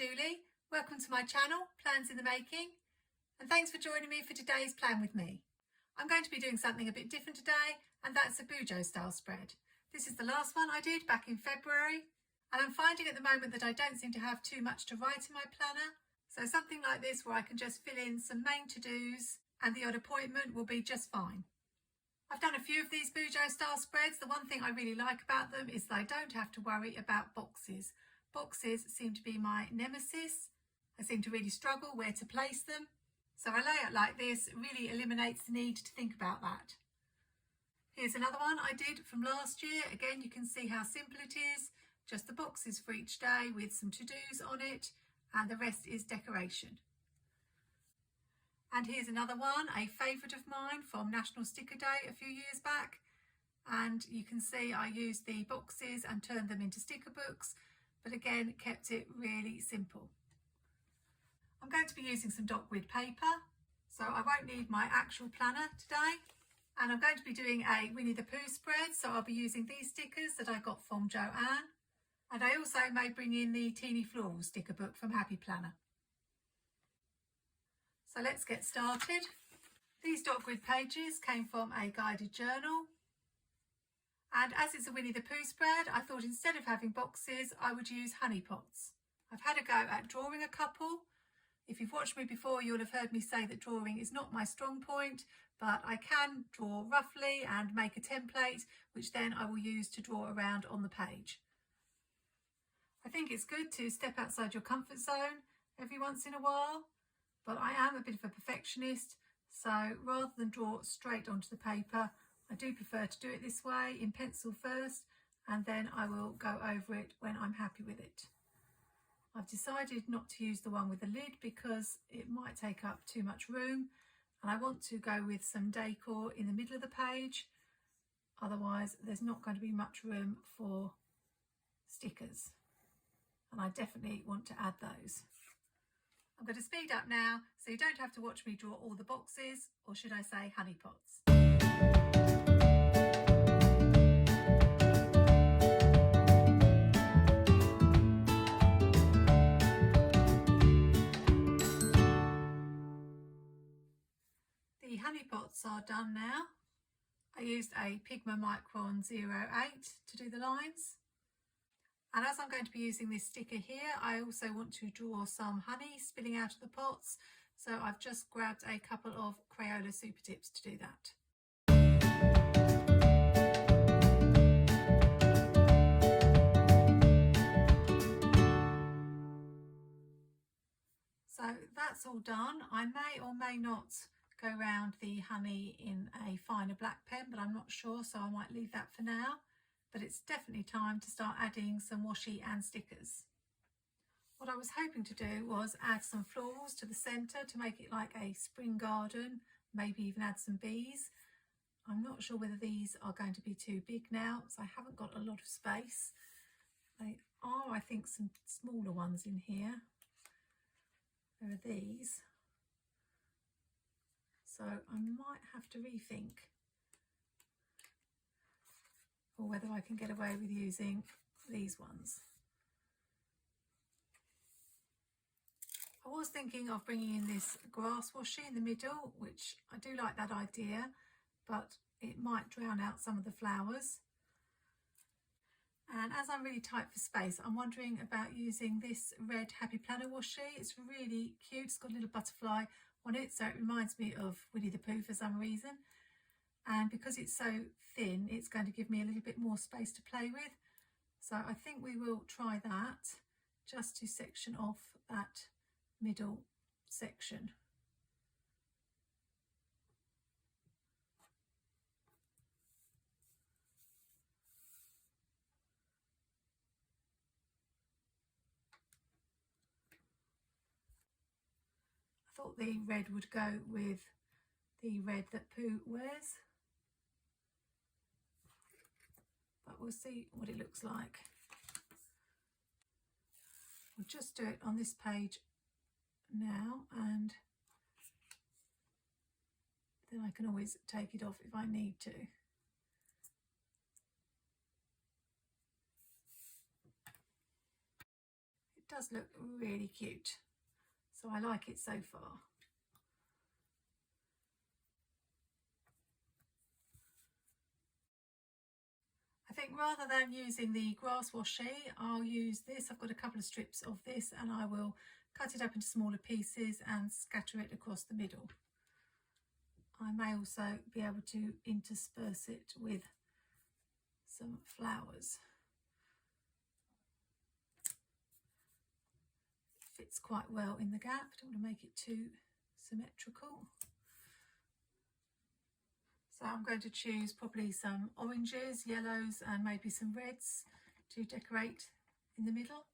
Julie, welcome to my channel, Plans in the Making, and thanks for joining me for today's Plan with Me. I'm going to be doing something a bit different today, and that's a Bujo style spread. This is the last one I did back in February, and I'm finding at the moment that I don't seem to have too much to write in my planner, so something like this where I can just fill in some main to-dos and the odd appointment will be just fine. I've done a few of these Bujo style spreads. The one thing I really like about them is that I don't have to worry about boxes. Boxes seem to be my nemesis. I seem to really struggle where to place them. So a layout like this really eliminates the need to think about that. Here's another one I did from last year. Again, you can see how simple it is. Just the boxes for each day with some to-dos on it, and the rest is decoration. And here's another one, a favourite of mine from National Sticker Day a few years back. And you can see I used the boxes and turned them into sticker books, but again kept it really simple. I'm going to be using some dot-grid paper, so I won't need my actual planner today. And I'm going to be doing a Winnie the Pooh spread, so I'll be using these stickers that I got from Joanne. And I also may bring in the Teeny Florals sticker book from Happy Planner. So let's get started. These dot-grid pages came from a guided journal. And as it's a Winnie the Pooh spread, I thought instead of having boxes, I would use honey pots. I've had a go at drawing a couple. If you've watched me before, you'll have heard me say that drawing is not my strong point, but I can draw roughly and make a template, which then I will use to draw around on the page. I think it's good to step outside your comfort zone every once in a while, but I am a bit of a perfectionist, so rather than draw straight onto the paper, I do prefer to do it this way, in pencil first, and then I will go over it when I'm happy with it. I've decided not to use the one with the lid because it might take up too much room, and I want to go with some decor in the middle of the page, otherwise there's not going to be much room for stickers, and I definitely want to add those. I'm going to speed up now so you don't have to watch me draw all the boxes, or should I say honey pots. The honey pots are done now. I used a Pigma Micron 08 to do the lines. And as I'm going to be using this sticker here, I also want to draw some honey spilling out of the pots. So I've just grabbed a couple of Crayola Super Tips to do that. So that's all done. I may or may not go around the honey in a finer black pen, but I'm not sure, so I might leave that for now. But it's definitely time to start adding some washi and stickers. What I was hoping to do was add some florals to the centre to make it like a spring garden, maybe even add some bees. I'm not sure whether these are going to be too big now, so I haven't got a lot of space. They are, I think, some smaller ones in here. There are these. So I might have to rethink, or whether I can get away with using these ones. I was thinking of bringing in this grass washi in the middle, which I do like that idea, but it might drown out some of the flowers. And as I'm really tight for space, I'm wondering about using this red Happy Planner washi. It's really cute. It's got a little butterfly on it, so it reminds me of Winnie the Pooh for some reason. And because it's so thin, it's going to give me a little bit more space to play with. So I think we will try that, just to section off that middle section. I thought the red would go with the red that Pooh wears, but we'll see what it looks like. We'll just do it on this page now, and then I can always take it off if I need to. does look really cute, so I like it so far. I think rather than using the grass washi, I'll use this. I've got a couple of strips of this and I will cut it up into smaller pieces and scatter it across the middle. I may also be able to intersperse it with some flowers. It fits quite well in the gap. I don't want to make it too symmetrical. So I'm going to choose probably some oranges, yellows and maybe some reds to decorate in the middle.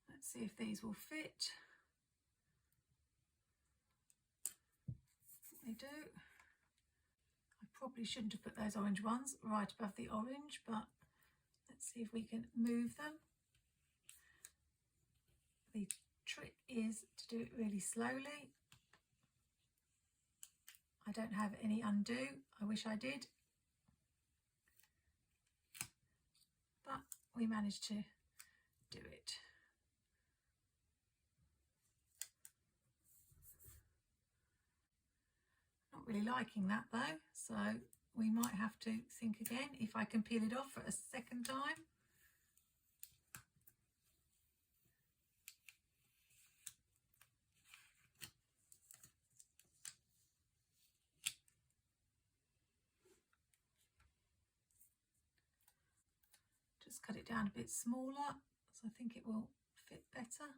Let's see if these will fit. They do. I probably shouldn't have put those orange ones right above the orange, but let's see if we can move them. The trick is to do it really slowly. I don't have any undo. I wish I did. But we managed to do it. Not really liking that though, so we might have to think again if I can peel it off for a second time. Just cut it down a bit smaller, so I think it will fit better.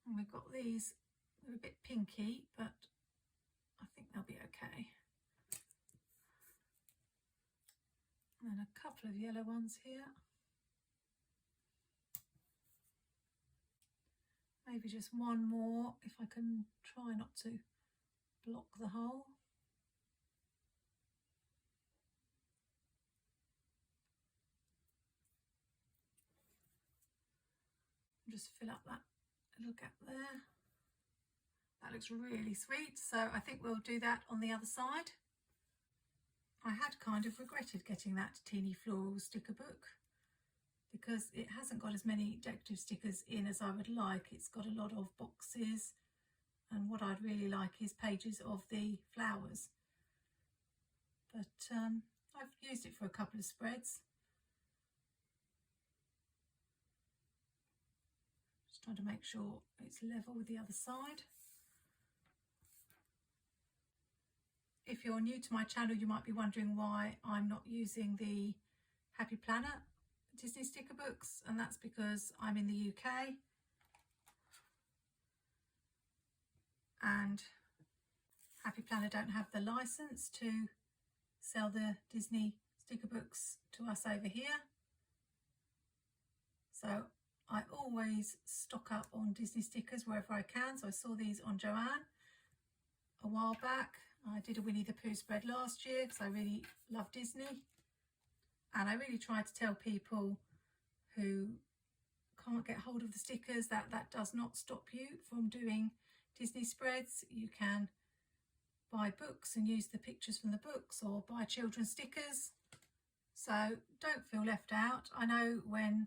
And we've got these, they're a bit pinky, but I think they'll be okay. And then a couple of yellow ones here. Maybe just one more if I can try not to block the hole. Just fill up that little gap there. That looks really sweet, so I think we'll do that on the other side. I had kind of regretted getting that Teeny Floral sticker book because it hasn't got as many decorative stickers in as I would like. It's got a lot of boxes, and what I'd really like is pages of the flowers. But I've used it for a couple of spreads. Just trying to make sure it's level with the other side. If you're new to my channel, you might be wondering why I'm not using the Happy Planner Disney sticker books, and that's because I'm in the UK and Happy Planner don't have the license to sell the Disney sticker books to us over here. So I always stock up on Disney stickers wherever I can. So I saw these on Joanne a while back. I did a Winnie the Pooh spread last year because I really love Disney, and I really try to tell people who can't get hold of the stickers that that does not stop you from doing Disney spreads. You can buy books and use the pictures from the books, or buy children's stickers, so don't feel left out. I know when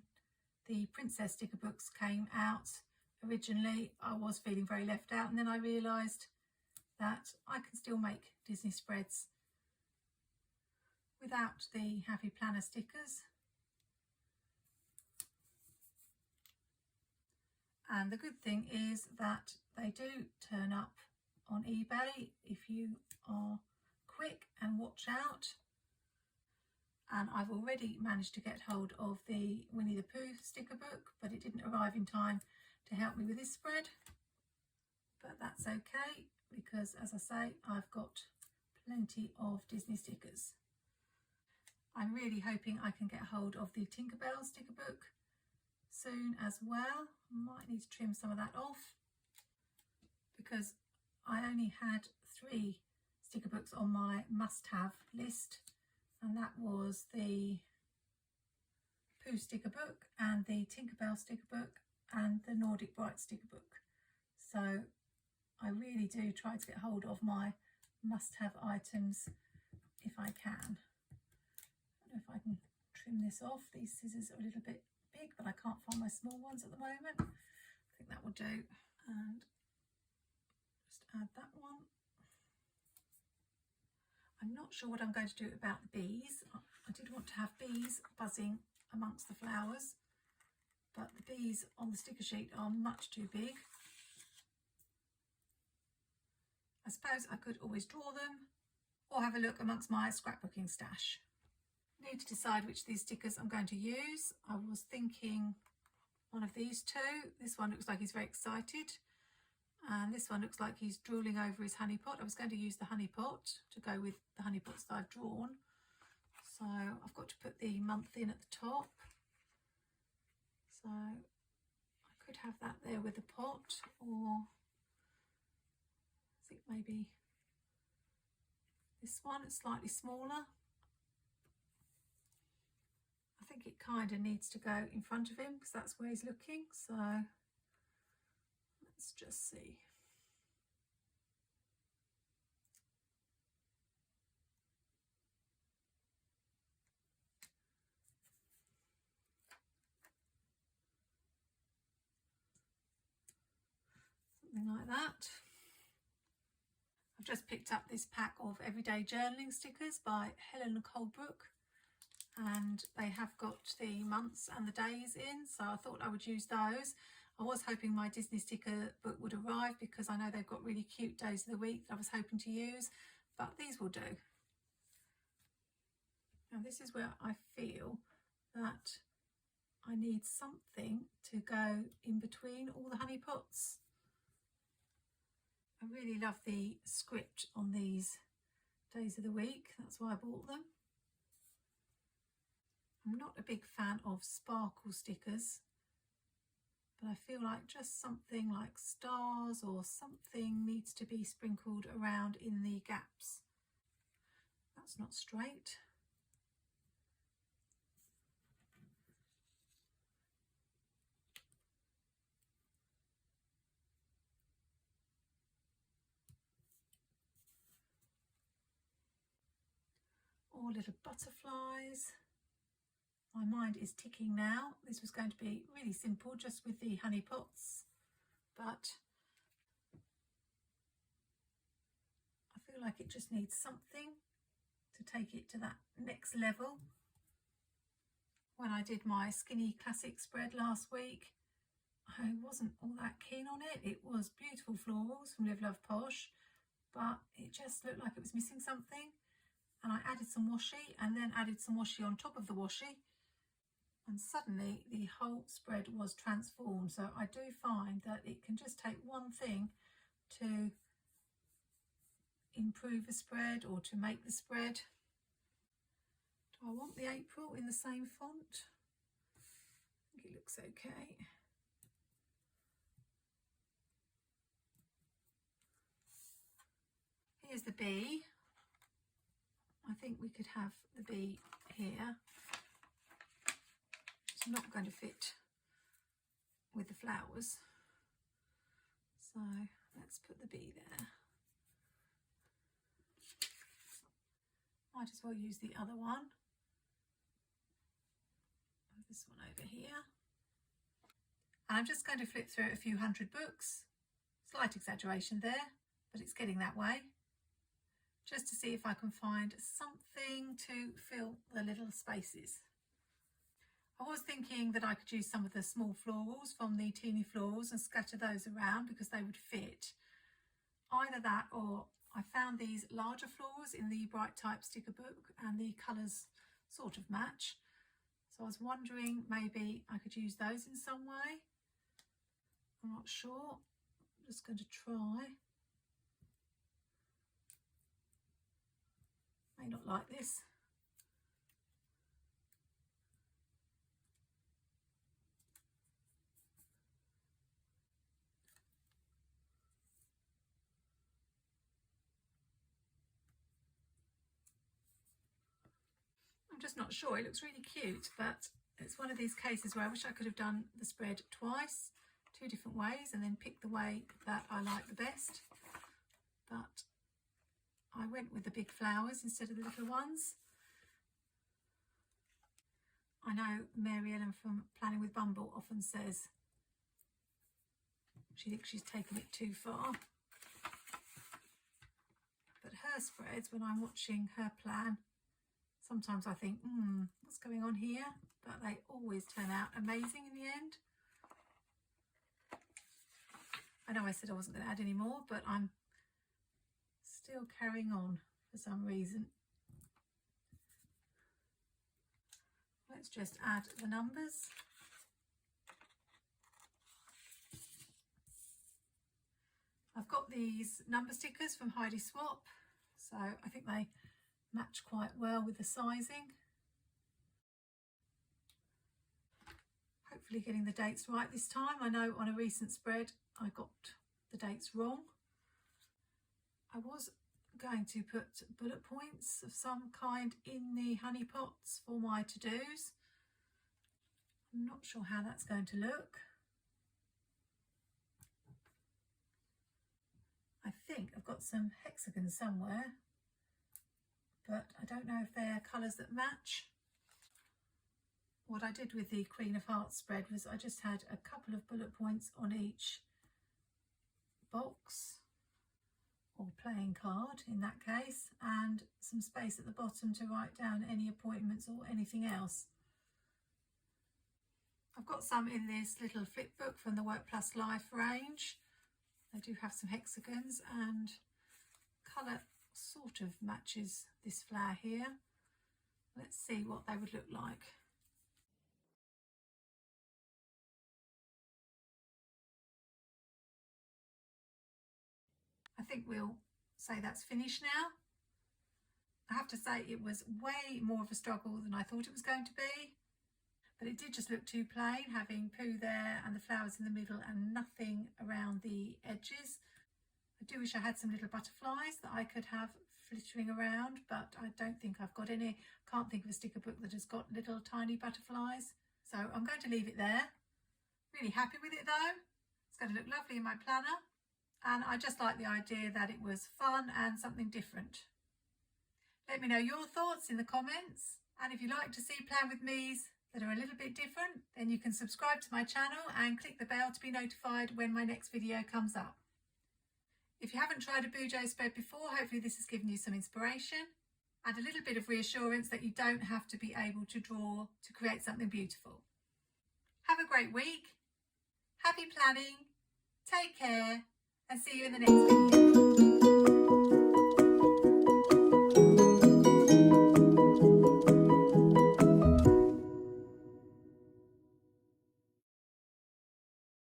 the princess sticker books came out originally I was feeling very left out, and then I realised that I can still make Disney spreads without the Happy Planner stickers. And the good thing is that they do turn up on eBay if you are quick and watch out. And I've already managed to get hold of the Winnie the Pooh sticker book, but it didn't arrive in time to help me with this spread. But that's okay, because as I say, I've got plenty of Disney stickers. I'm really hoping I can get hold of the Tinkerbell sticker book soon as well. Might need to trim some of that off because I only had 3 sticker books on my must-have list, and that was the Pooh sticker book and the Tinkerbell sticker book and the Nordic Bright sticker book. So I really do try to get hold of my must-have items if I can. I don't know if I can trim this off. These scissors are a little bit big, but I can't find my small ones at the moment. I think that will do. And just add that one. I'm not sure what I'm going to do about the bees. I did want to have bees buzzing amongst the flowers, but the bees on the sticker sheet are much too big. I suppose I could always draw them or have a look amongst my scrapbooking stash. Need to decide which of these stickers I'm going to use. I was thinking one of these two. This one looks like he's very excited, and this one looks like he's drooling over his honey pot. I was going to use the honey pot to go with the honey pots that I've drawn. So I've got to put the month in at the top. So I could have that there with the pot, or I think maybe this one, it's slightly smaller. I think it kind of needs to go in front of him because that's where he's looking. So let's just see. Something like that. I've just picked up this pack of everyday journaling stickers by Helen Colebrook, and they have got the months and the days in, so I thought I would use those. I was hoping my Disney sticker book would arrive because I know they've got really cute days of the week that I was hoping to use, but these will do. Now this is where I feel that I need something to go in between all the honey pots. I really love the script on these days of the week, that's why I bought them. I'm not a big fan of sparkle stickers, but I feel like just something like stars or something needs to be sprinkled around in the gaps. That's not straight. Or little butterflies. My mind is ticking now. This was going to be really simple just with the honey pots, but I feel like it just needs something to take it to that next level. When I did my skinny classic spread last week, I wasn't all that keen on it. It was beautiful florals from Live Love Posh, but it just looked like it was missing something. And I added some washi and then added some washi on top of the washi, and suddenly the whole spread was transformed. So I do find that it can just take one thing to improve a spread or to make the spread. Do I want the April in the same font? I think it looks okay. Here's the bee. I think we could have the bee here. It's not going to fit with the flowers, so let's put the bee there. Might as well use the other one. This one over here. And I'm just going to flip through a few hundred books. Slight exaggeration there, but it's getting that way. Just to see if I can find something to fill the little spaces. I was thinking that I could use some of the small florals from the Teeny Florals and scatter those around because they would fit. Either that, or I found these larger florals in the Bright Type sticker book and the colours sort of match. So I was wondering maybe I could use those in some way. I'm not sure. I'm just going to try. May not like this. I'm just not sure. It looks really cute, but it's one of these cases where I wish I could have done the spread twice, 2 different ways, and then picked the way that I like the best. But I went with the big flowers instead of the little ones. I know Mary Ellen from Planning with Bumble often says she thinks she's taken it too far. But her spreads, when I'm watching her plan, sometimes I think, what's going on here? But they always turn out amazing in the end. I know I said I wasn't going to add any more, but I'm still carrying on for some reason. Let's just add the numbers. I've got these number stickers from Heidi Swap, so I think they match quite well with the sizing. Hopefully getting the dates right this time. I know on a recent spread I got the dates wrong. I was going to put bullet points of some kind in the honey pots for my to-dos. I'm not sure how that's going to look. I think I've got some hexagons somewhere, but I don't know if they're colours that match. What I did with the Queen of Hearts spread was I just had a couple of bullet points on each box, or playing card in that case, and some space at the bottom to write down any appointments or anything else. I've got some in this little flip book from the Work Plus Life range. They do have some hexagons, and colour sort of matches this flower here. Let's see what they would look like. I think we'll say that's finished now. I have to say it was way more of a struggle than I thought it was going to be, but it did just look too plain, having Pooh there and the flowers in the middle and nothing around the edges. I do wish I had some little butterflies that I could have flittering around, but I don't think I've got any. Can't think of a sticker book that has got little tiny butterflies. So I'm going to leave it there. Really happy with it though. It's going to look lovely in my planner. And I just like the idea that it was fun and something different. Let me know your thoughts in the comments. And if you like to see Plan with Me's that are a little bit different, then you can subscribe to my channel and click the bell to be notified when my next video comes up. If you haven't tried a Bujo spread before, hopefully this has given you some inspiration and a little bit of reassurance that you don't have to be able to draw to create something beautiful. Have a great week. Happy planning. Take care and see you in the next video.